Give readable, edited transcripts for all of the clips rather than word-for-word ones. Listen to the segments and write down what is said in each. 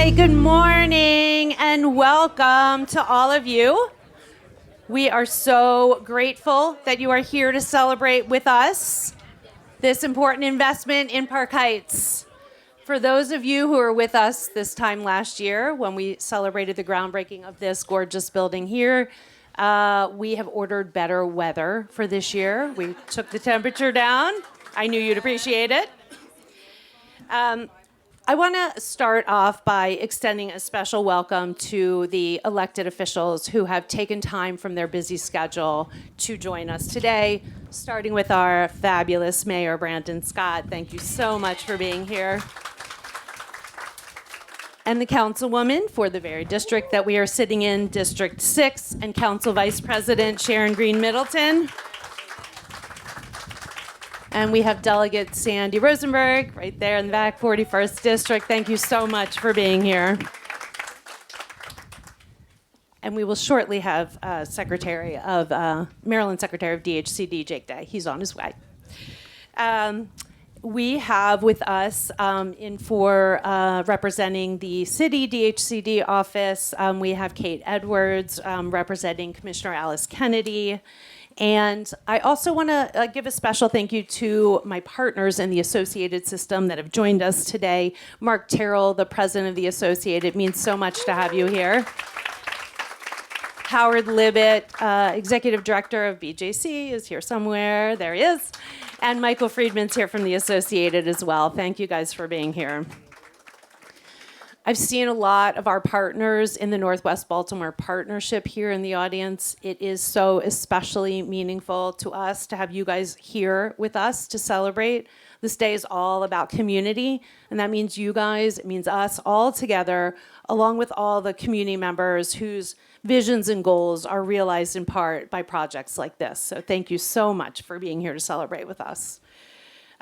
Hi, good morning and welcome to all of you. We are so grateful that you are here to celebrate with us this important investment in Park Heights. For those of you who were with us this time last year when we celebrated the groundbreaking of this gorgeous building here, we have ordered better weather for this year. We took the temperature down. I knew you'd appreciate it. I want to start off by extending a special welcome to the elected officials who have taken time from their busy schedule to join us today, starting with our fabulous Mayor, Brandon Scott. Thank you so much for being here. And the councilwoman for the very district that we are sitting in, District 6, and Council Vice President Sharon Green Middleton. And we have Delegate Sandy Rosenberg right there in the back, 41st District. Thank you so much for being here. And we will shortly have Maryland Secretary of DHCD, Jake Day. He's on his way. We have with us representing the city DHCD office, we have Kate Edwards representing Commissioner Alice Kennedy. And I also want to give a special thank you to my partners in the Associated System that have joined us today. Mark Terrell, the president of the Associated, it means so much to have you here. Howard Libet, executive director of BJC, is here somewhere. There he is. And Michael Friedman's here from the Associated as well. Thank you guys for being here. I've seen a lot of our partners in the Northwest Baltimore Partnership here in the audience. It is so especially meaningful to us to have you guys here with us to celebrate. This day is all about community, and that means you guys, it means us all together, along with all the community members whose visions and goals are realized in part by projects like this. So thank you so much for being here to celebrate with us.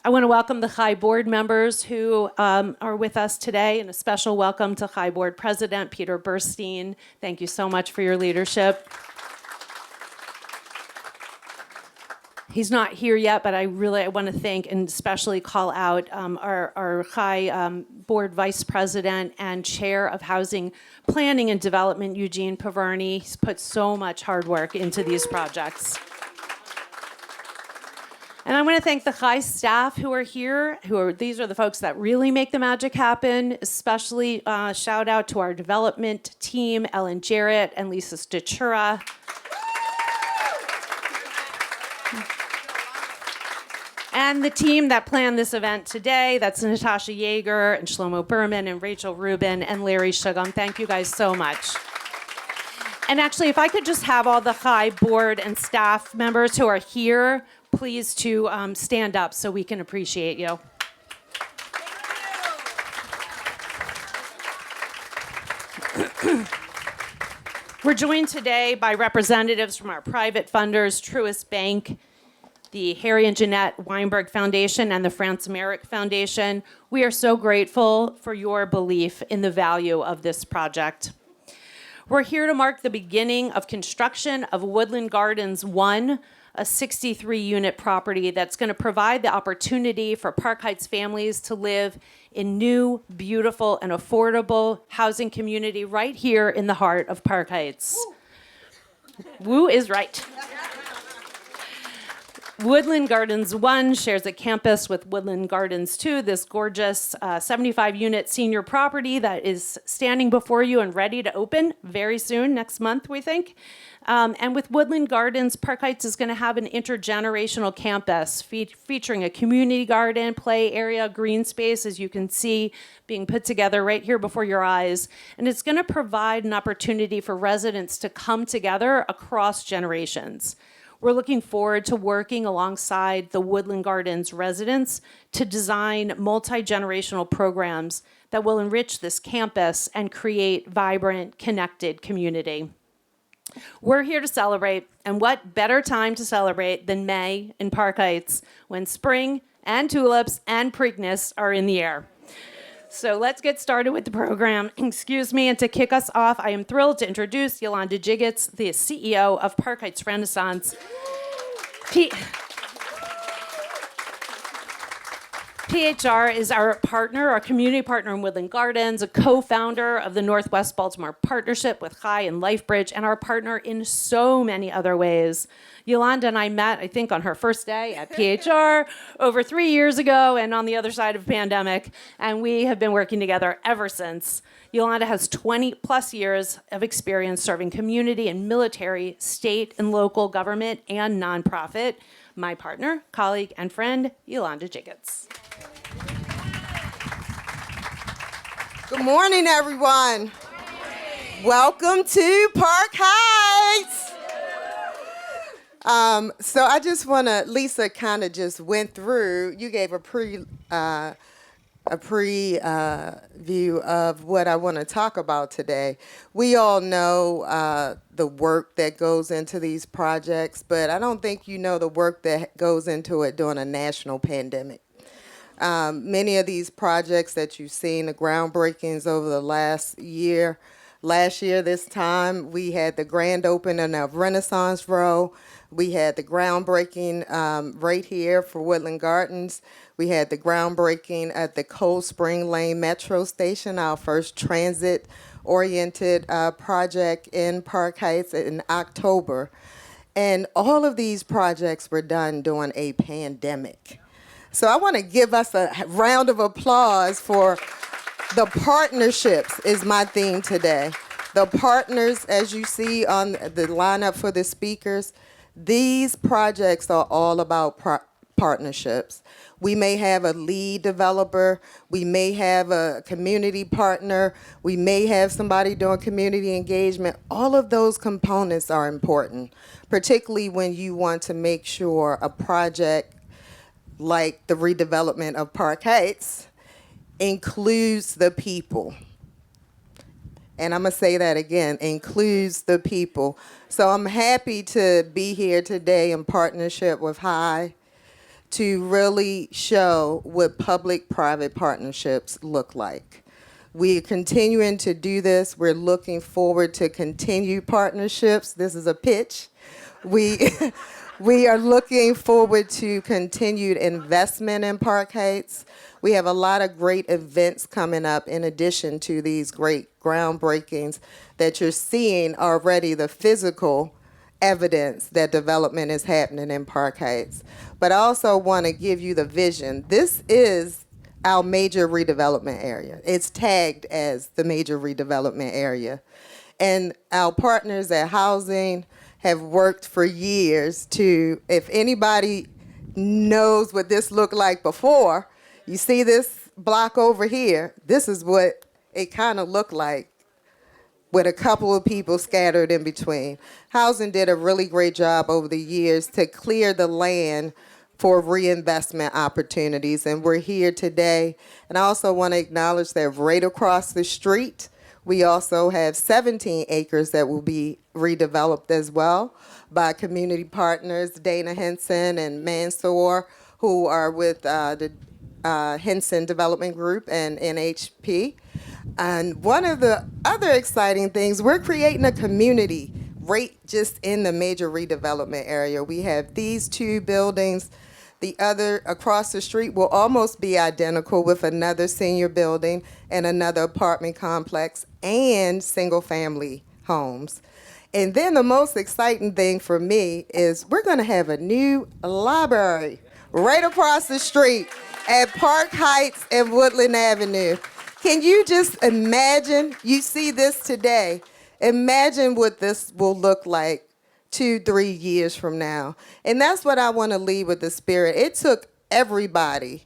I want to welcome the Chai Board members who are with us today, and a special welcome to Chai Board President Peter Burstein. Thank you so much for your leadership. He's not here yet, but I want to thank and especially call out our Chai Board Vice President and Chair of Housing Planning and Development, Eugene Paverny. He's put so much hard work into these projects. And I want to thank the Chai staff who are here. These are the folks that really make the magic happen. Especially shout out to our development team, Ellen Jarrett and Lisa Statura. And the team that planned this event today, that's Natasha Yeager and Shlomo Berman and Rachel Rubin and Larry Shugam. Thank you guys so much. And actually, if I could just have all the Chai Board and staff members who are here, please to stand up so we can appreciate you. We're joined today by representatives from our private funders, Truist Bank, the Harry and Jeanette Weinberg Foundation, and the Franz Marek Foundation. We are so grateful for your belief in the value of this project. We're here to mark the beginning of construction of Woodland Gardens 1, a 63-unit property that's going to provide the opportunity for Park Heights families to live in new, beautiful, and affordable housing community right here in the heart of Park Heights. Woo is right. Woodland Gardens 1 shares a campus with Woodland Gardens 2, this gorgeous 75-unit senior property that is standing before you and ready to open very soon, next month, we think. And with Woodland Gardens, Park Heights is going to have an intergenerational campus featuring a community garden, play area, green space, as you can see, being put together right here before your eyes. And it's going to provide an opportunity for residents to come together across generations. We're looking forward to working alongside the Woodland Gardens residents to design multi-generational programs that will enrich this campus and create vibrant, connected community. We're here to celebrate, and what better time to celebrate than May in Park Heights when spring and tulips and Preakness are in the air. So let's get started with the program. And to kick us off, I am thrilled to introduce Yolanda Jiggets, the CEO of Park Heights Renaissance. PHR is our partner, our community partner in Woodland Gardens, a co-founder of the Northwest Baltimore Partnership with High and LifeBridge, and our partner in so many other ways. Yolanda and I met, I think, on her first day at PHR over 3 years ago and on the other side of the pandemic, and we have been working together ever since. Yolanda has 20 plus years of experience serving community and military, state and local government, and nonprofit. My partner, colleague, and friend, Yolanda Jiggets. Good morning, everyone. Welcome to Park Heights. So I just want to, Lisa kind of just went through, you gave a preview of what I want to talk about today. We all know the work that goes into these projects, but I don't think you know the work that goes into it during a national pandemic. Many of these projects that you've seen, the groundbreakings over the last year, this time, we had the grand opening of Renaissance Row. We had the groundbreaking right here for Woodland Gardens. We had the groundbreaking at the Cold Spring Lane Metro Station, our first transit-oriented project in Park Heights in October. And all of these projects were done during a pandemic. So I want to give us a round of applause for the partnerships is my theme today. The partners, as you see on the lineup for the speakers, these projects are all about partnerships. We may have a lead developer, we may have a community partner, we may have somebody doing community engagement. All of those components are important, particularly when you want to make sure a project like the redevelopment of Park Heights includes the people. And I'm going to say that again, includes the people. So I'm happy to be here today in partnership with High to really show what public-private partnerships look like. We're continuing to do this. We're looking forward to continued partnerships. This is a pitch. We are looking forward to continued investment in Park Heights. We have a lot of great events coming up in addition to these great groundbreakings that you're seeing already, the physical evidence that development is happening in Park Heights. But I also want to give you the vision. This is our major redevelopment area. It's tagged as the major redevelopment area. And our partners at Housing have worked for years to, if anybody knows what this looked like before, you see this block over here, this is what it kind of looked like with a couple of people scattered in between. Housing did a really great job over the years to clear the land for reinvestment opportunities, and we're here today. And I also want to acknowledge that right across the street, we also have 17 acres that will be redeveloped as well by community partners, Dana Henson and Mansour, who are with the Henson Development Group and NHP. And one of the other exciting things, we're creating a community right just in the major redevelopment area. We have these two buildings. The other across the street will almost be identical with another senior building and another apartment complex and single-family homes. And then the most exciting thing for me is we're going to have a new library right across the street at Park Heights and Woodland Avenue. Can you just imagine? You see this today. Imagine what this will look like 2-3 years from now. And that's what I want to leave with the spirit. It took everybody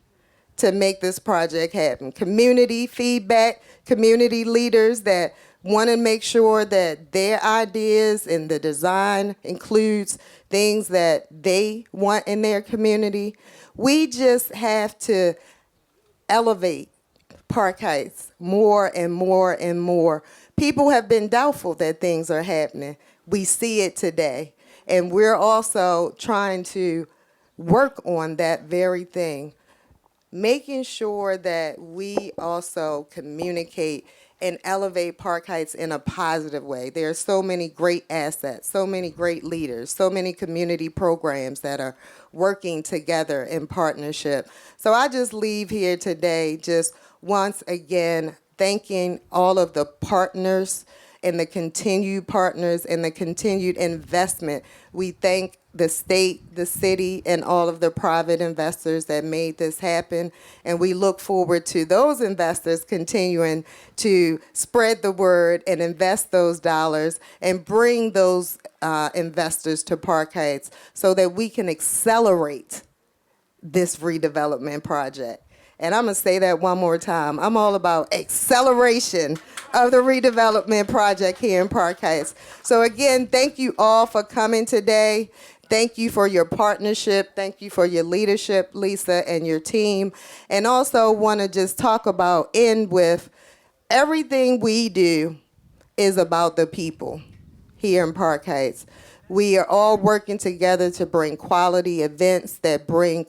to make this project happen. Community feedback, community leaders that want to make sure that their ideas and the design includes things that they want in their community. We just have to elevate Park Heights more and more and more. People have been doubtful that things are happening. We see it today. And we're also trying to work on that very thing, making sure that we also communicate and elevate Park Heights in a positive way. There are so many great assets, so many great leaders, so many community programs that are working together in partnership. So I just leave here today just once again thanking all of the partners and the continued partners and the continued investment. We thank the state, the city, and all of the private investors that made this happen. And we look forward to those investors continuing to spread the word and invest those dollars and bring those investors to Park Heights so that we can accelerate this redevelopment project. And I'm going to say that one more time. I'm all about acceleration of the redevelopment project here in Park Heights. So again, thank you all for coming today. Thank you for your partnership. Thank you for your leadership, Lisa, and your team. And also want to just end with everything we do is about the people here in Park Heights. We are all working together to bring quality events that bring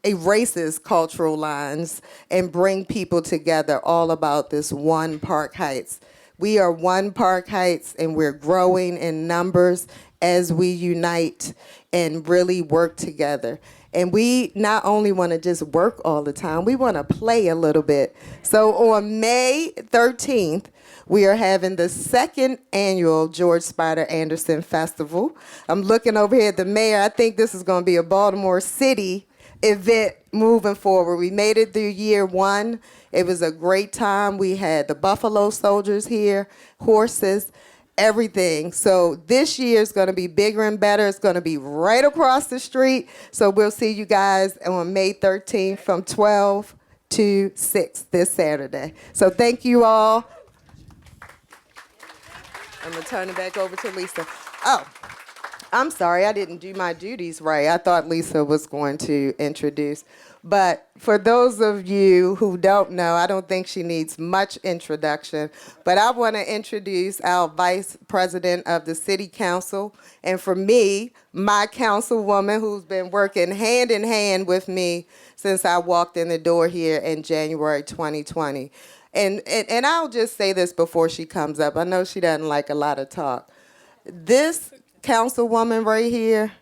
erases cultural lines and bring people together all about this one Park Heights. We are one Park Heights and we're growing in numbers as we unite and really work together. And we not only want to just work all the time, we want to play a little bit. So on May 13th, we are having the second annual George Spider Anderson Festival. I'm looking over here at the mayor. I think this is going to be a Baltimore City event moving forward. We made it through year one. It was a great time. We had the Buffalo Soldiers here, horses, everything. So this year is going to be bigger and better. It's going to be right across the street. So we'll see you guys on May 13th from 12 to 6 this Saturday. So thank you all. I'm going to turn it back over to Lisa. Oh, I'm sorry, I didn't do my duties right. I thought Lisa was going to introduce. But for those of you who don't know, I don't think she needs much introduction, but I want to introduce our Vice President of the City Council, and for me, my councilwoman who's been working hand in hand with me since I walked in the door here in January 2020. And I'll just say this before she comes up. I know she doesn't like a lot of talk. This councilwoman right here,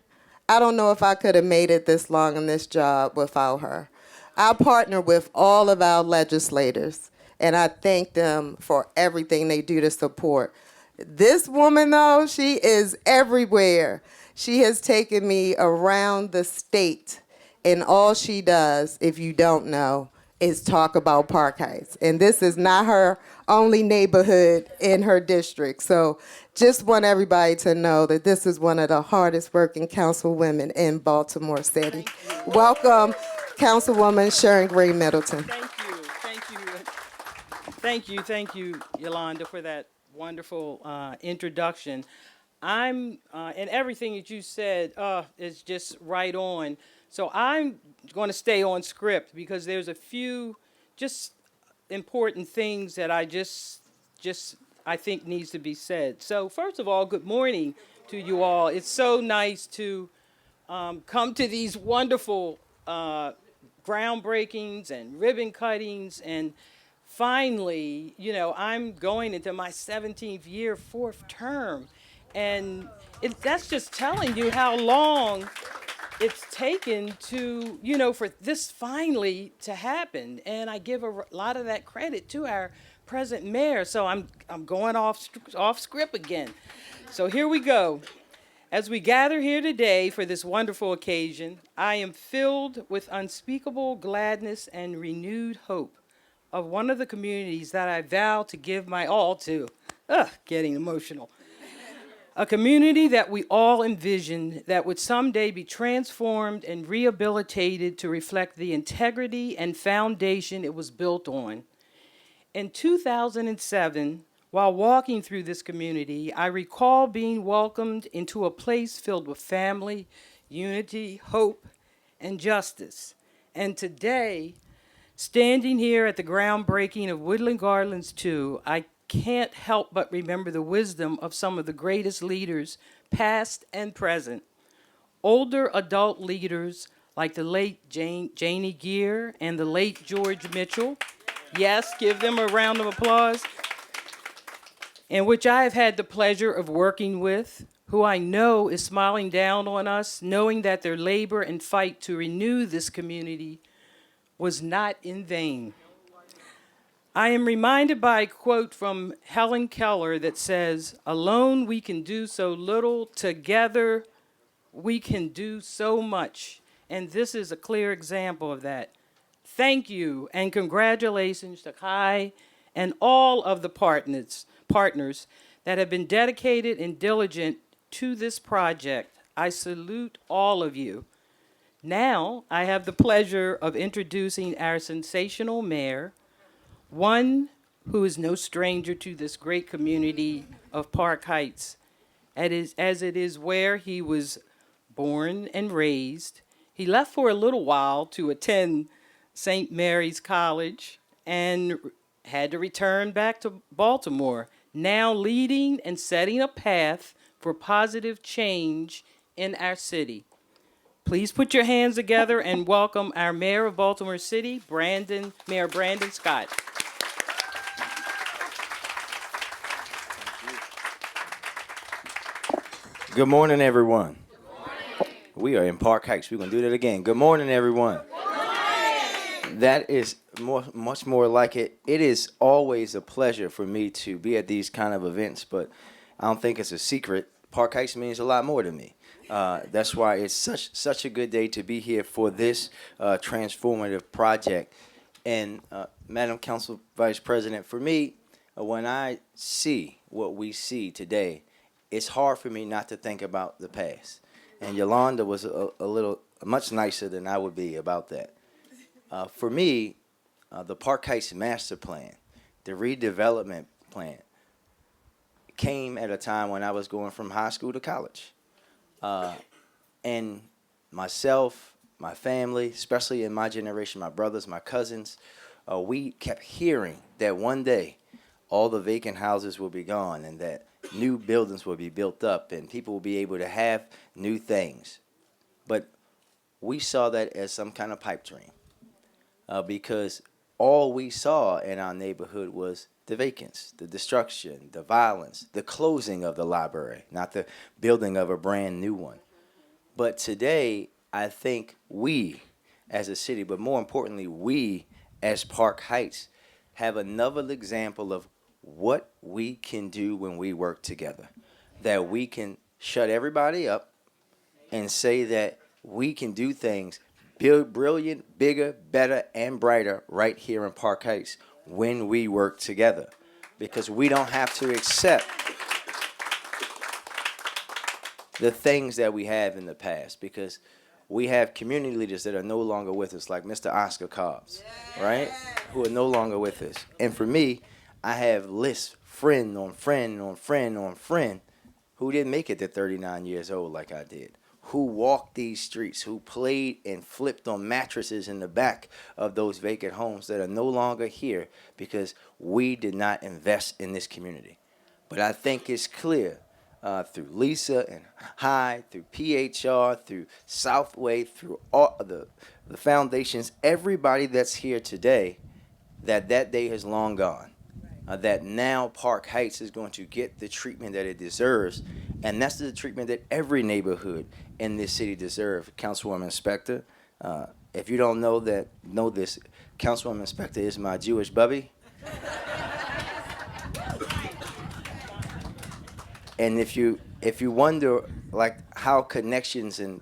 I don't know if I could have made it this long in this job without her. I partner with all of our legislators, and I thank them for everything they do to support. This woman, though, she is everywhere. She has taken me around the state, and all she does, if you don't know, is talk about Park Heights. And this is not her only neighborhood in her district. So just want everybody to know that this is one of the hardest working councilwomen in Baltimore City. Welcome, Councilwoman Sharon Green Middleton. Thank you, Yolanda, for that wonderful introduction. And everything that you said is just right on. So I'm going to stay on script because there's a few just important things that I I think needs to be said. So first of all, good morning to you all. It's so nice to come to these wonderful groundbreakings and ribbon cuttings, and finally, I'm going into my 17th year, fourth term, and that's just telling you how long it's taken to, for this finally to happen. And I give a lot of that credit to our present mayor. So I'm going off script again. So here we go. As we gather here today for this wonderful occasion, I am filled with unspeakable gladness and renewed hope of one of the communities that I vow to give my all to. Getting emotional. A community that we all envisioned that would someday be transformed and rehabilitated to reflect the integrity and foundation it was built on. In 2007, while walking through this community, I recall being welcomed into a place filled with family, unity, hope, and justice. And today, standing here at the groundbreaking of Woodland Gardens 2, I can't help but remember the wisdom of some of the greatest leaders, past and present. Older adult leaders like the late Janie Geer and the late George Mitchell, Yes, give them a round of applause. And which I have had the pleasure of working with, who I know is smiling down on us, knowing that their labor and fight to renew this community was not in vain. I am reminded by a quote from Helen Keller that says, "Alone we can do so little, together we can do so much." And this is a clear example of that. Thank you and congratulations to Kai and all of the partners that have been dedicated and diligent to this project. I salute all of you. Now I have the pleasure of introducing our sensational mayor, one who is no stranger to this great community of Park Heights, as it is where he was born and raised. He left for a little while to attend St. Mary's College and had to return back to Baltimore, now leading and setting a path for positive change in our city. Please put your hands together and welcome our Mayor of Baltimore City, Mayor Brandon Scott. Good morning, everyone. We are in Park Heights. We're going to do that again. Good morning, everyone. That is much more like it. It is always a pleasure for me to be at these kind of events, but I don't think it's a secret. Park Heights means a lot more to me. That's why it's such a good day to be here for this transformative project. And Madam Council Vice President, for me, when I see what we see today, it's hard for me not to think about the past. And Yolanda was much nicer than I would be about that. For me, the Park Heights Master Plan, the redevelopment plan, came at a time when I was going from high school to college. And myself, my family, especially in my generation, my brothers, my cousins, we kept hearing that one day all the vacant houses will be gone and that new buildings will be built up and people will be able to have new things. But we saw that as some kind of pipe dream because all we saw in our neighborhood was the vacants, the destruction, the violence, the closing of the library, not the building of a brand new one. But today, I think we as a city, but more importantly, we as Park Heights, have another example of what we can do when we work together. That we can shut everybody up and say that we can do things brilliant, bigger, better, and brighter right here in Park Heights when we work together. Because we don't have to accept the things that we have in the past. Because we have community leaders that are no longer with us, like Mr. Oscar Cobbs, right? Who are no longer with us. And for me, I have lists, friend on friend on friend on friend, who didn't make it to 39 years old like I did, who walked these streets, who played and flipped on mattresses in the back of those vacant homes that are no longer here because we did not invest in this community. But I think it's clear through Lisa and Hyde, through PHR, through Southway, through all the foundations, everybody that's here today, that day has long gone. That now Park Heights is going to get the treatment that it deserves, and that's the treatment that every neighborhood in this city deserves. Councilwoman Spector, if you don't know this, Councilwoman Spector is my Jewish bubby. And if you wonder like how connections and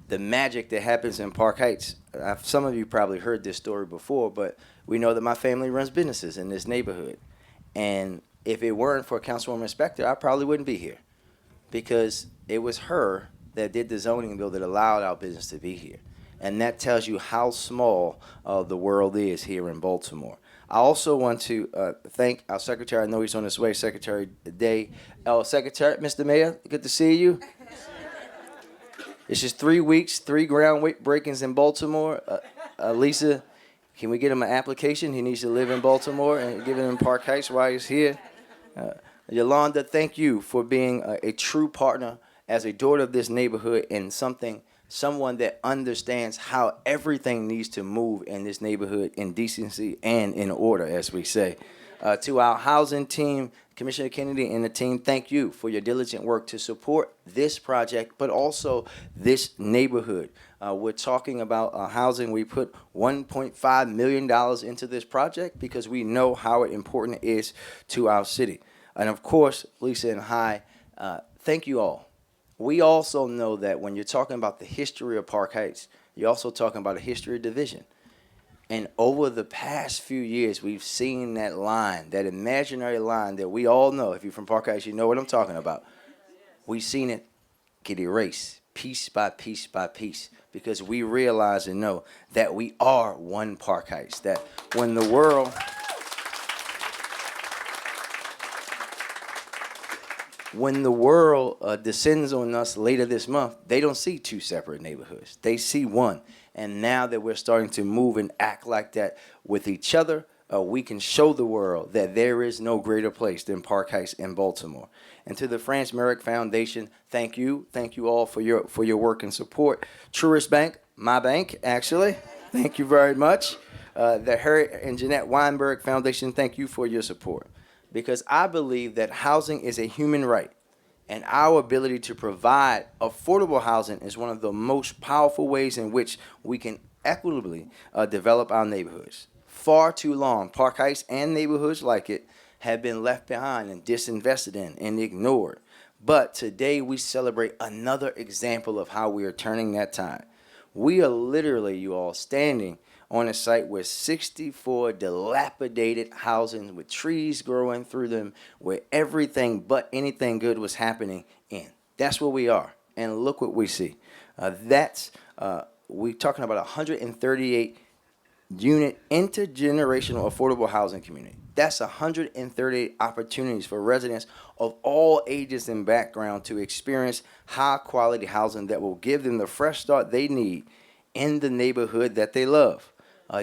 the magic that happens in Park Heights, some of you probably heard this story before, but we know that my family runs businesses in this neighborhood. And if it weren't for Councilwoman Spector, I probably wouldn't be here because it was her that did the zoning bill that allowed our business to be here. And that tells you how small the world is here in Baltimore. I also want to thank our secretary. I know he's on his way, Secretary Day. Secretary, Mr. Mayor, good to see you. It's just 3 weeks, 3 groundbreakings in Baltimore. Lisa, can we get him an application? He needs to live in Baltimore and give him Park Heights while he's here. Yolanda, thank you for being a true partner as a daughter of this neighborhood and something someone that understands how everything needs to move in this neighborhood in decency and in order, as we say. To our housing team, Commissioner Kennedy and the team, thank you for your diligent work to support this project, but also this neighborhood. We're talking about housing. We put $1.5 million into this project because we know how important it is to our city. And of course, Lisa and Hy, thank you all. We also know that when you're talking about the history of Park Heights, you're also talking about a history of division. And over the past few years, we've seen that line, that imaginary line that we all know. If you're from Park Heights, you know what I'm talking about. We've seen it get erased piece by piece by piece because we realize and know that we are one Park Heights, that when the world descends on us later this month, they don't see two separate neighborhoods. They see one. And now that we're starting to move and act like that with each other, we can show the world that there is no greater place than Park Heights in Baltimore. And to the France Merrick Foundation, thank you. Thank you all for your work and support. Truist Bank, my bank, actually, thank you very much. The Harriet and Jeanette Weinberg Foundation, thank you for your support. Because I believe that housing is a human right. And our ability to provide affordable housing is one of the most powerful ways in which we can equitably develop our neighborhoods. Far too long, Park Heights and neighborhoods like it have been left behind and disinvested in and ignored. But today we celebrate another example of how we are turning that tide. We are literally, you all, standing on a site with 64 dilapidated housing with trees growing through them, where everything but anything good was happening in. That's where we are. And look what we see. We're talking about 138 unit intergenerational affordable housing community. That's 138 opportunities for residents of all ages and background to experience high quality housing that will give them the fresh start they need in the neighborhood that they love.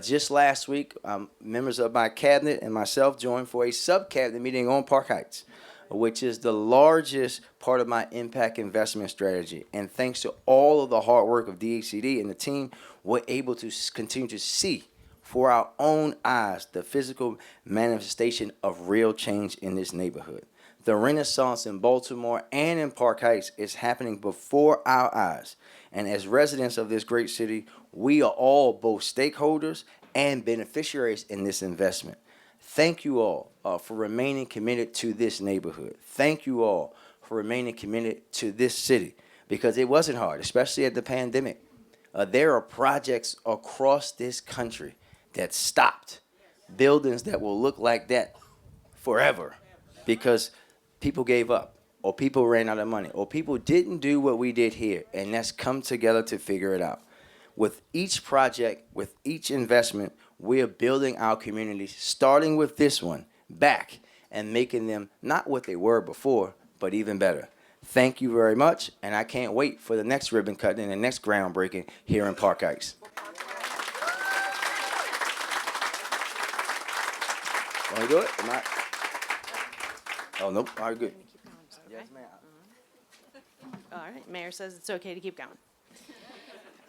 Just last week, members of my cabinet and myself joined for a sub-cabinet meeting on Park Heights, which is the largest part of my impact investment strategy. And thanks to all of the hard work of DHCD and the team, we're able to continue to see for our own eyes the physical manifestation of real change in this neighborhood. The renaissance in Baltimore and in Park Heights is happening before our eyes. And as residents of this great city, we are all both stakeholders and beneficiaries in this investment. Thank you all for remaining committed to this neighborhood. Thank you all for remaining committed to this city, because it wasn't hard, especially at the pandemic. There are projects across this country that stopped, buildings that will look like that forever because people gave up, or people ran out of money, or people didn't do what we did here, and let's come together to figure it out. With each project, with each investment, we are building our communities, starting with this one, back, and making them not what they were before, but even better. Thank you very much, and I can't wait for the next ribbon cutting and the next groundbreaking here in Park Heights. Want to do it? Am I? Oh, nope. All right, good. Yes, ma'am. All right, Mayor says it's okay to keep going.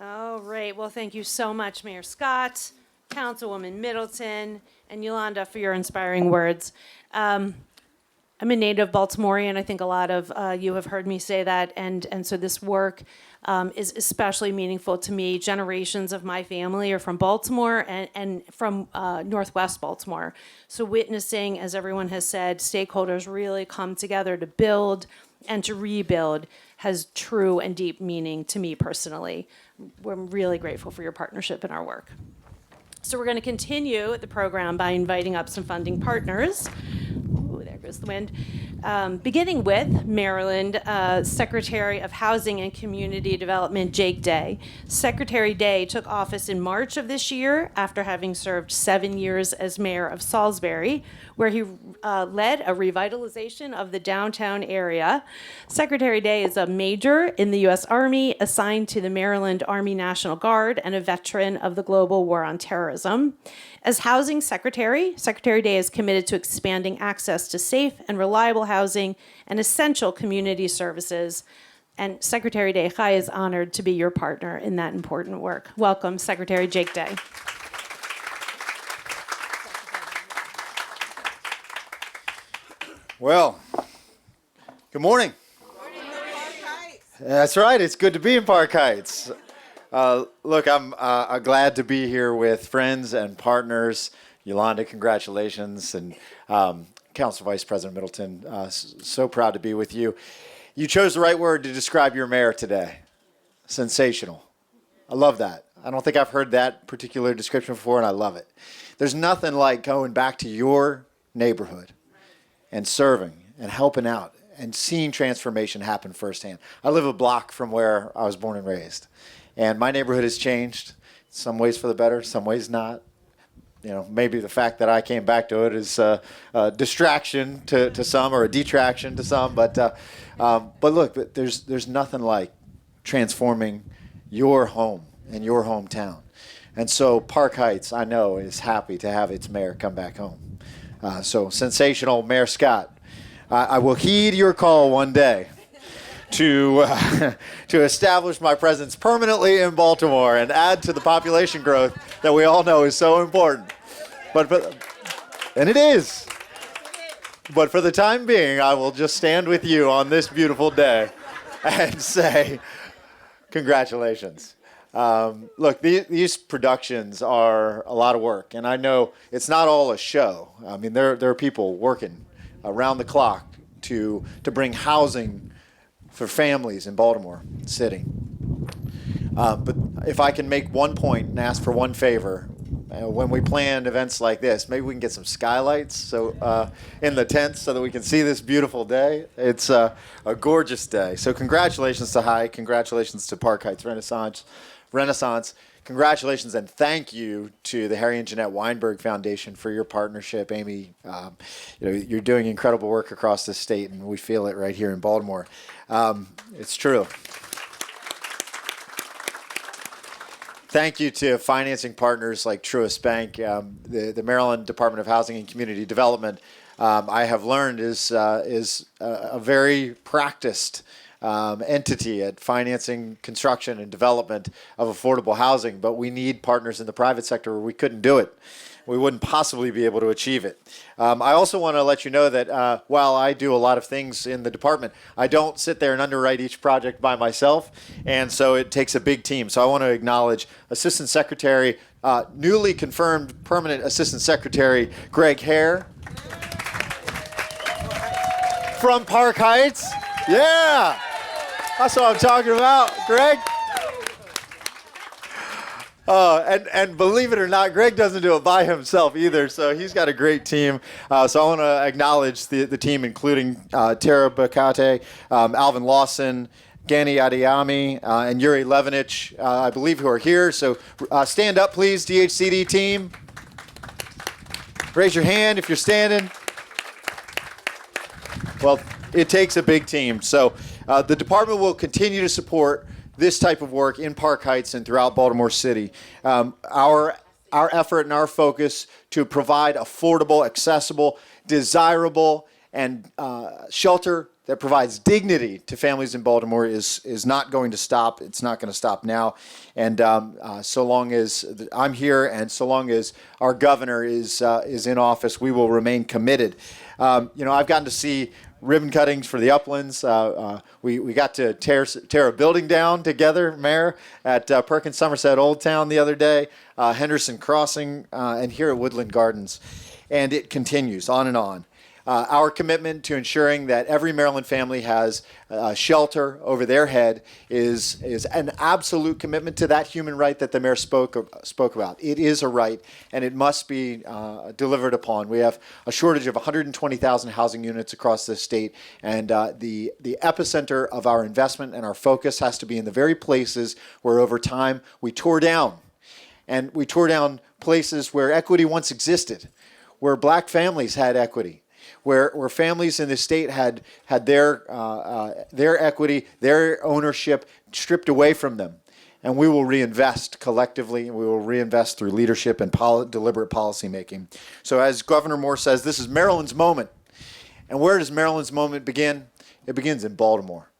All right, well, thank you so much, Mayor Scott, Councilwoman Middleton, and Yolanda for your inspiring words. I'm a native Baltimorean. I think a lot of you have heard me say that, and so this work is especially meaningful to me. Generations of my family are from Baltimore and from Northwest Baltimore. So witnessing, as everyone has said, stakeholders really come together to build and to rebuild has true and deep meaning to me personally. We're really grateful for your partnership in our work. So we're going to continue the program by inviting up some funding partners. Ooh, there goes the wind. Beginning with Maryland Secretary of Housing and Community Development, Jake Day. Secretary Day took office in March of this year after having served 7 years as mayor of Salisbury, where he led a revitalization of the downtown area. Secretary Day is a major in the U.S. Army, assigned to the Maryland Army National Guard, and a veteran of the global war on terrorism. As housing secretary, Secretary Day is committed to expanding access to safe and reliable housing and essential community services And Secretary Day Chai is honored to be your partner in that important work. Welcome, Secretary Jake Day. Well, good morning. That's right. It's good to be in Park Heights. Look, I'm glad to be here with friends and partners. Yolanda, congratulations. And Council Vice President Middleton, so proud to be with you. You chose the right word to describe your mayor today. Sensational. I love that. I don't think I've heard that particular description before, and I love it. There's nothing like going back to your neighborhood and serving and helping out and seeing transformation happen firsthand. I live a block from where I was born and raised, and my neighborhood has changed, some ways for the better, some ways not. You know, maybe the fact that I came back to it is a distraction to some or a detraction to some, but look, there's nothing like transforming your home and your hometown. And so Park Heights, I know, is happy to have its mayor come back home. So sensational, Mayor Scott. I will heed your call one day to establish my presence permanently in Baltimore and add to the population growth that we all know is so important. And it is. But for the time being, I will just stand with you on this beautiful day and say, congratulations. Look, these productions are a lot of work, and I know it's not all a show. I mean, there are people working around the clock to bring housing for families in Baltimore City. But if I can make one point and ask for one favor, when we plan events like this, maybe we can get some skylights in the tents so that we can see this beautiful day. It's a gorgeous day. So congratulations to High, congratulations to Park Heights Renaissance. Congratulations and thank you to the Harry and Jeanette Weinberg Foundation for your partnership. Amy, you're doing incredible work across the state, and we feel it right here in Baltimore. It's true. Thank you to financing partners like Truist Bank, the Maryland Department of Housing and Community Development. I have learned is a very practiced entity at financing construction and development of affordable housing, but we need partners in the private sector or we couldn't do it. We wouldn't possibly be able to achieve it. I also want to let you know that while I do a lot of things in the department, I don't sit there and underwrite each project by myself, and so it takes a big team. So I want to acknowledge Assistant Secretary, newly confirmed Permanent Assistant Secretary Greg Hare from Park Heights. Yeah, that's what I'm talking about, Greg. And believe it or not, Greg doesn't do it by himself either, so he's got a great team. So I want to acknowledge the team, including Tara Bakate, Alvin Lawson, Gani Adiyami, and Yuri Levinich, I believe, who are here. So stand up, please, DHCD team. Raise your hand if you're standing. Well, it takes a big team. So the department will continue to support this type of work in Park Heights and throughout Baltimore City. Our effort and our focus to provide affordable, accessible, desirable, and shelter that provides dignity to families in Baltimore is not going to stop. It's not going to stop now. And so long as I'm here and so long as our governor is in office, we will remain committed. I've gotten to see ribbon cuttings for the uplands. We got to tear a building down together, Mayor, at Perkins Somerset Old Town the other day, Henderson Crossing, and here at Woodland Gardens. And it continues on and on. Our commitment to ensuring that every Maryland family has shelter over their head is an absolute commitment to that human right that the mayor spoke about. It is a right, and it must be delivered upon. We have a shortage of 120,000 housing units across the state, and the epicenter of our investment and our focus has to be in the very places where over time we tore down. And we tore down places where equity once existed, where black families had equity, where families in the state had their equity, their ownership stripped away from them. And we will reinvest collectively, and we will reinvest through leadership and deliberate policymaking. So as Governor Moore says, this is Maryland's moment. And where does Maryland's moment begin? It begins in Baltimore.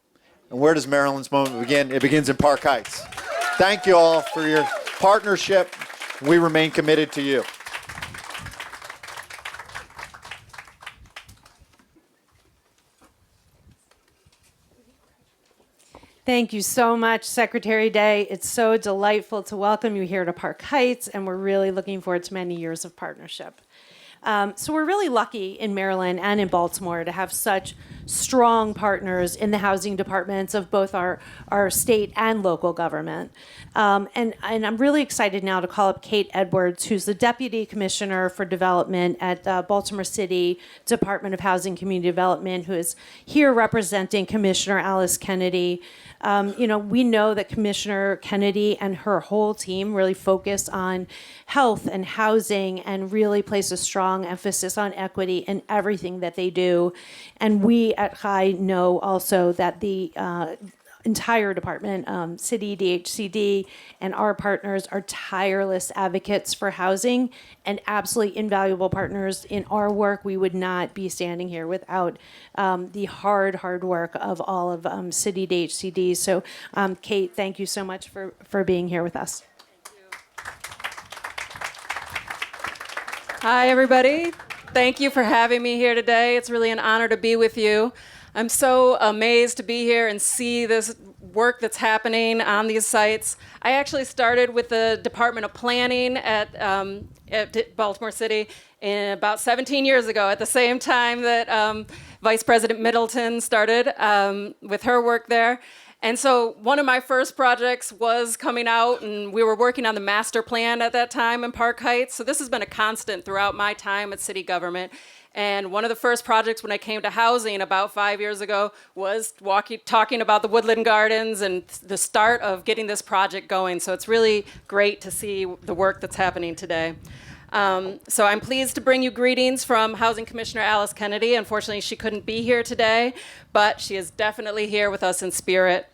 And where does Maryland's moment begin? It begins in Park Heights. Thank you all for your partnership. We remain committed to you. Thank you so much, Secretary Day. It's so delightful to welcome you here to Park Heights, and we're really looking forward to many years of partnership. So we're really lucky in Maryland and in Baltimore to have such strong partners in the housing departments of both our state and local government. And I'm really excited now to call up Kate Edwards, who's the Deputy Commissioner for Development at the Baltimore City Department of Housing Community Development, who is here representing Commissioner Alice Kennedy. We know that Commissioner Kennedy and her whole team really focus on health and housing and really place a strong emphasis on equity in everything that they do. And we at HI know also that the entire department, city, DHCD, and our partners are tireless advocates for housing and absolutely invaluable partners in our work. We would not be standing here without the hard work of all of city DHCD. So, Kate, thank you so much for being here with us. Hi, everybody. Thank you for having me here today. It's really an honor to be with you. I'm so amazed to be here and see this work that's happening on these sites. I actually started with the Department of Planning at Baltimore City about 17 years ago, at the same time that Vice President Middleton started with her work there. And so one of my first projects was coming out, and we were working on the master plan at that time in Park Heights. So this has been a constant throughout my time at city government. And one of the first projects when I came to housing about 5 years ago was talking about the Woodland Gardens and the start of getting this project going. So it's really great to see the work that's happening today. So I'm pleased to bring you greetings from Housing Commissioner Alice Kennedy. Unfortunately, she couldn't be here today, but she is definitely here with us in spirit.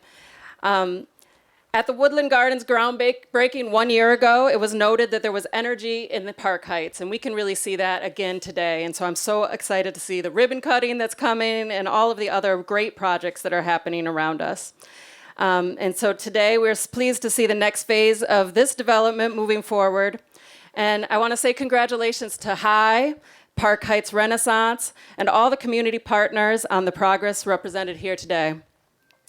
At the Woodland Gardens groundbreaking 1 year ago, it was noted that there was energy in the Park Heights, and we can really see that again today. And so I'm so excited to see the ribbon cutting that's coming and all of the other great projects that are happening around us. And so today we're pleased to see the next phase of this development moving forward. And I want to say congratulations to HI, Park Heights Renaissance, and all the community partners on the progress represented here today.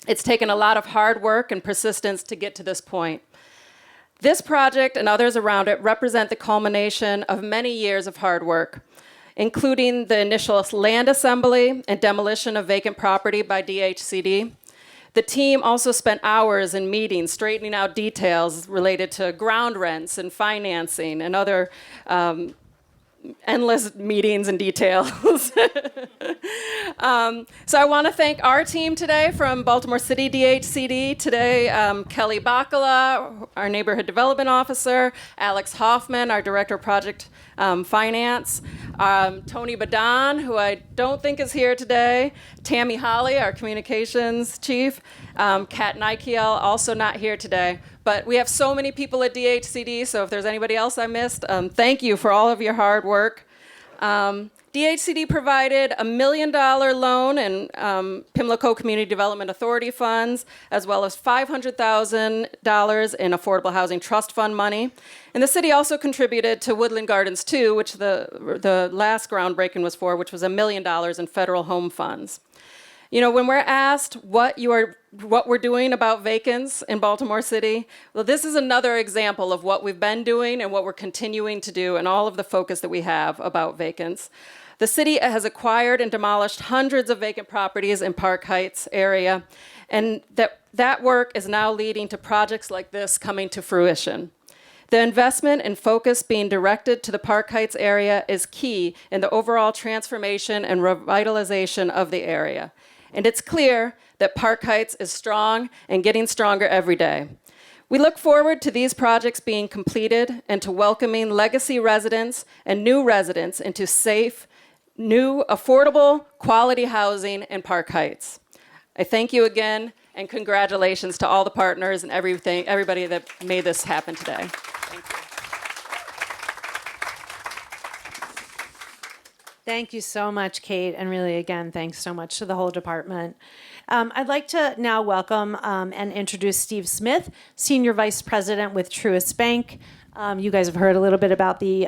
It's taken a lot of hard work and persistence to get to this point. This project and others around it represent the culmination of many years of hard work, including the initial land assembly and demolition of vacant property by DHCD. The team also spent hours in meetings straightening out details related to ground rents and financing and other endless meetings and details. So I want to thank our team today from Baltimore City DHCD. Today, Kelly Bacala, our Neighborhood Development Officer, Alex Hoffman, our Director of Project Finance, Tony Badon, who I don't think is here today, Tammy Holly, our Communications Chief, Kat Nikiel, also not here today. But we have so many people at DHCD, so if there's anybody else I missed, thank you for all of your hard work. DHCD provided $1 million loan in Pimlico Community Development Authority funds, as well as $500,000 in Affordable Housing Trust Fund money. And the city also contributed to Woodland Gardens 2, which the last groundbreaking was for, which was $1 million in federal home funds. You know, when we're asked what we're doing about vacants in Baltimore City, well, this is another example of what we've been doing and what we're continuing to do and all of the focus that we have about vacants. The city has acquired and demolished hundreds of vacant properties in Park Heights area, and that work is now leading to projects like this coming to fruition. The investment and focus being directed to the Park Heights area is key in the overall transformation and revitalization of the area. And it's clear that Park Heights is strong and getting stronger every day. We look forward to these projects being completed and to welcoming legacy residents and new residents into safe, new, affordable, quality housing in Park Heights. I thank you again, and congratulations to all the partners and everybody that made this happen today. Thank you. Thank you so much, Kate, and really, again, thanks so much to the whole department. I'd like to now welcome and introduce Steve Smith, Senior Vice President with Truist Bank. You guys have heard a little bit about the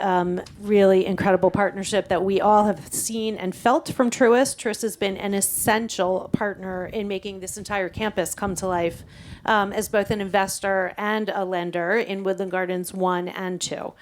really incredible partnership that we all have seen and felt from Truist. Truist has been an essential partner in making this entire campus come to life as both an investor and a lender in Woodland Gardens 1 and 2.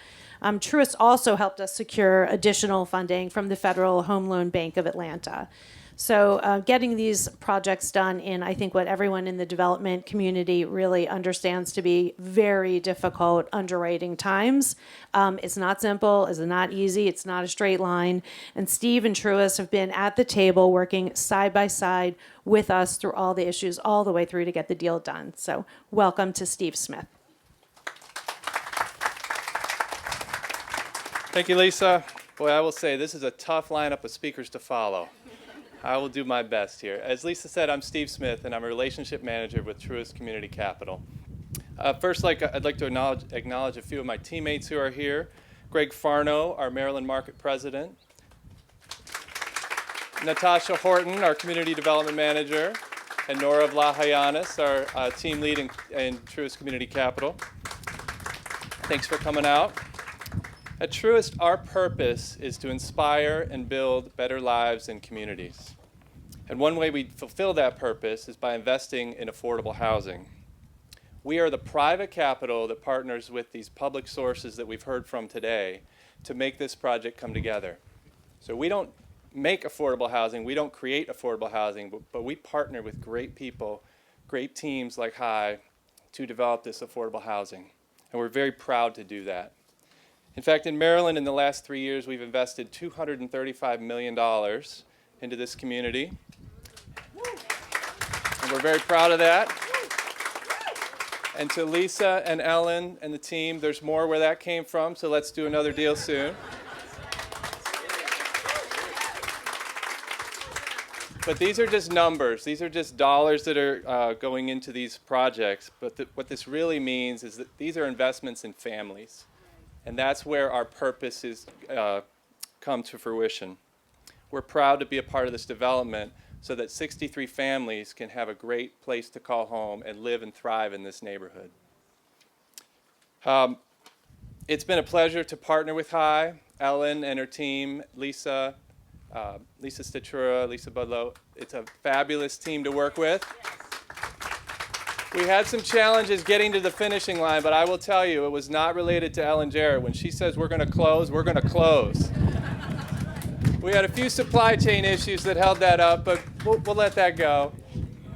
Truist also helped us secure additional funding from the Federal Home Loan Bank of Atlanta. So getting these projects done in, I think, what everyone in the development community really understands to be very difficult underwriting times. It's not simple, it's not easy, it's not a straight line. And Steve and Truist have been at the table working side by side with us through all the issues, all the way through to get the deal done. So welcome to Steve Smith. Thank you, Lisa. Boy, I will say this is a tough lineup of speakers to follow. I will do my best here. As Lisa said, I'm Steve Smith, and I'm a relationship manager with Truist Community Capital. First, I'd like to acknowledge a few of my teammates who are here. Greg Farno, our Maryland Market President. Natasha Horton, our Community Development Manager. And Nora Vlahoyanis, our team lead in Truist Community Capital. Thanks for coming out. At Truist, our purpose is to inspire and build better lives and communities. And one way we fulfill that purpose is by investing in affordable housing. We are the private capital that partners with these public sources that we've heard from today to make this project come together. So we don't make affordable housing, we don't create affordable housing, but we partner with great people, great teams like HI to develop this affordable housing. And we're very proud to do that. In fact, in Maryland, in the last 3 years, we've invested $235 million into this community. And we're very proud of that. And to Lisa and Ellen and the team, there's more where that came from, so let's do another deal soon. But these are just numbers. These are just dollars that are going into these projects. But what this really means is that these are investments in families. And that's where our purpose is come to fruition. We're proud to be a part of this development so that 63 families can have a great place to call home and live and thrive in this neighborhood. It's been a pleasure to partner with HI, Ellen and her team, Lisa Statura, Lisa Budlow. It's a fabulous team to work with. We had some challenges getting to the finishing line, but I will tell you, it was not related to Ellen Jarrett. When she says we're going to close, we're going to close. We had a few supply chain issues that held that up, but we'll let that go.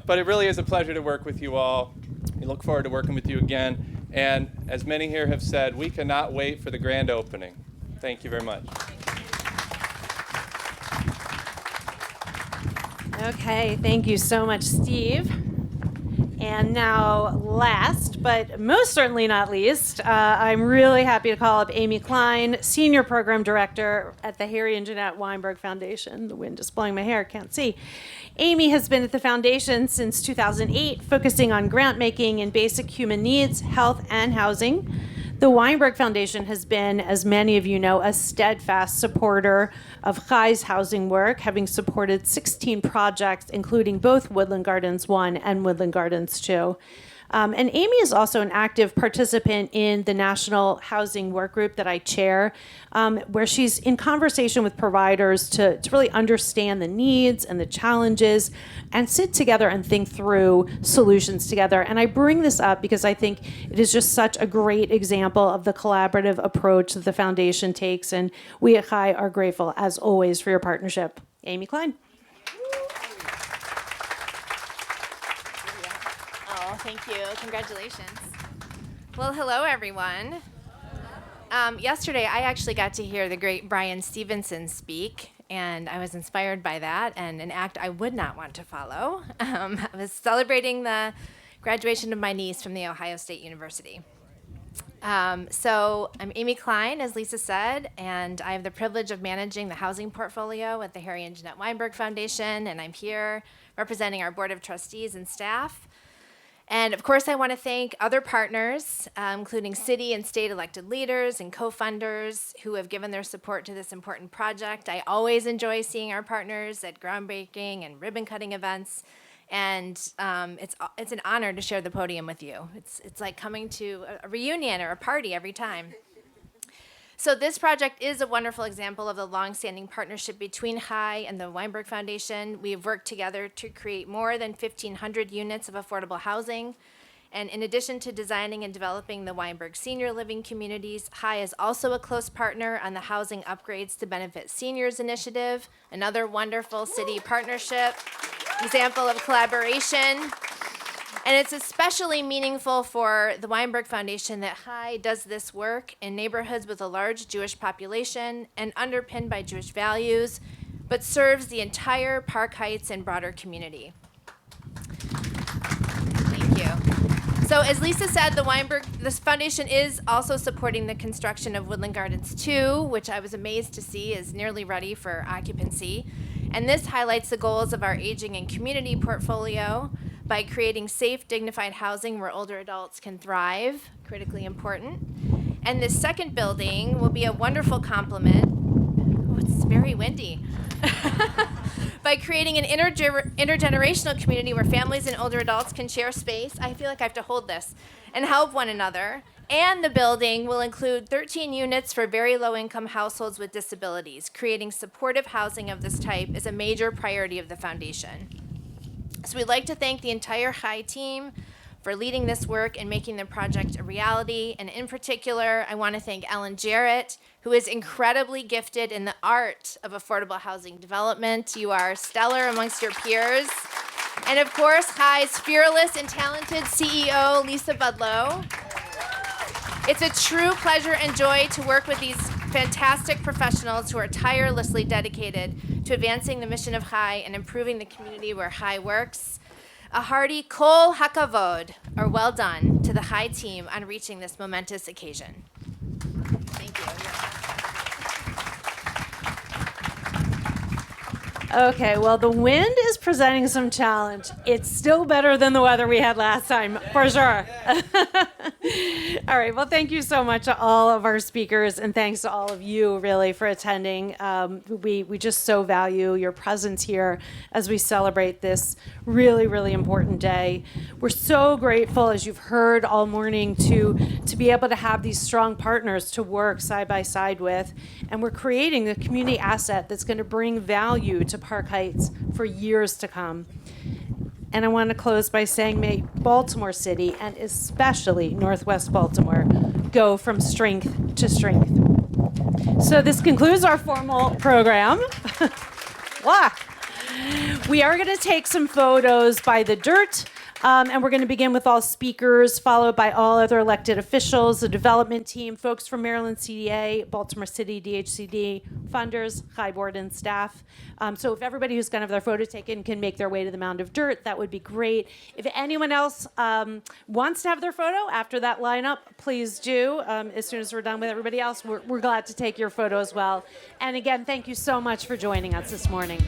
But it really is a pleasure to work with you all. We look forward to working with you again. And as many here have said, we cannot wait for the grand opening. Thank you very much. Okay, thank you so much, Steve. And now, last but most certainly not least, I'm really happy to call up Amy Klein, Senior Program Director at the Harry and Jeanette Weinberg Foundation. The wind is blowing my hair, can't see. Amy has been at the foundation since 2008, focusing on grant making in basic human needs, health, and housing. The Weinberg Foundation has been, as many of you know, a steadfast supporter of CHI's housing work, having supported 16 projects, including both Woodland Gardens 1 and Woodland Gardens 2. And Amy is also an active participant in the National Housing Work Group that I chair, where she's in conversation with providers to really understand the needs and the challenges and sit together and think through solutions together. And I bring this up because I think it is just such a great example of the collaborative approach that the foundation takes. And we at CHI are grateful, as always, for your partnership. Amy Klein. Thank you. Congratulations. Well, hello, everyone. Yesterday, I actually got to hear the great Brian Stevenson speak, and I was inspired by that, and an act I would not want to follow. I was celebrating the graduation of my niece from The Ohio State University. So I'm Amy Klein, as Lisa said, and I have the privilege of managing the housing portfolio at the Harry and Jeanette Weinberg Foundation, and I'm here representing our Board of Trustees and staff. And of course, I want to thank other partners, including city and state elected leaders and co-funders who have given their support to this important project. I always enjoy seeing our partners at groundbreaking and ribbon cutting events. And it's an honor to share the podium with you. It's like coming to a reunion or a party every time. So this project is a wonderful example of the longstanding partnership between HI and the Weinberg Foundation. We have worked together to create more than 1,500 units of affordable housing. And in addition to designing and developing the Weinberg senior living communities, HI is also a close partner on the Housing Upgrades to Benefit Seniors initiative, another wonderful city partnership, example of collaboration. And it's especially meaningful for the Weinberg Foundation that HI does this work in neighborhoods with a large Jewish population and underpinned by Jewish values, but serves the entire Park Heights and broader community. Thank you. So as Lisa said, this foundation is also supporting the construction of Woodland Gardens 2, which I was amazed to see is nearly ready for occupancy. And this highlights the goals of our aging and community portfolio by creating safe, dignified housing where older adults can thrive, critically important. And this second building will be a wonderful complement. Oh, it's very windy. By creating an intergenerational community where families and older adults can share space. I feel like I have to hold this and help one another. And the building will include 13 units for very low-income households with disabilities. Creating supportive housing of this type is a major priority of the foundation. So we'd like to thank the entire HI team for leading this work and making the project a reality. And in particular, I want to thank Ellen Jarrett, who is incredibly gifted in the art of affordable housing development. You are stellar amongst your peers. And of course, HI's fearless and talented CEO, Lisa Budlow. It's a true pleasure and joy to work with these fantastic professionals who are tirelessly dedicated to advancing the mission of HI and improving the community where HI works. A hearty kol hakavod, or well done, to the HI team on reaching this momentous occasion. Thank you. Okay, well, the wind is presenting some challenge. It's still better than the weather we had last time, for sure. All right, well, thank you so much to all of our speakers, and thanks to all of you, really, for attending. We just so value your presence here as we celebrate this really, really important day. We're so grateful, as you've heard all morning, to be able to have these strong partners to work side by side with, and we're creating a community asset that's going to bring value to Park Heights for years to come. And I want to close by saying, may Baltimore City, and especially Northwest Baltimore, go from strength to strength. So this concludes our formal program. Wow. We are going to take some photos by the dirt, and we're going to begin with all speakers, followed by all other elected officials, the development team, folks from Maryland CDA, Baltimore City DHCD, funders, HI board, and staff. So if everybody who's going to have their photo taken can make their way to the mound of dirt, that would be great. If anyone else wants to have their photo after that lineup, please do. As soon as we're done with everybody else, we're glad to take your photo as well. And again, thank you so much for joining us this morning.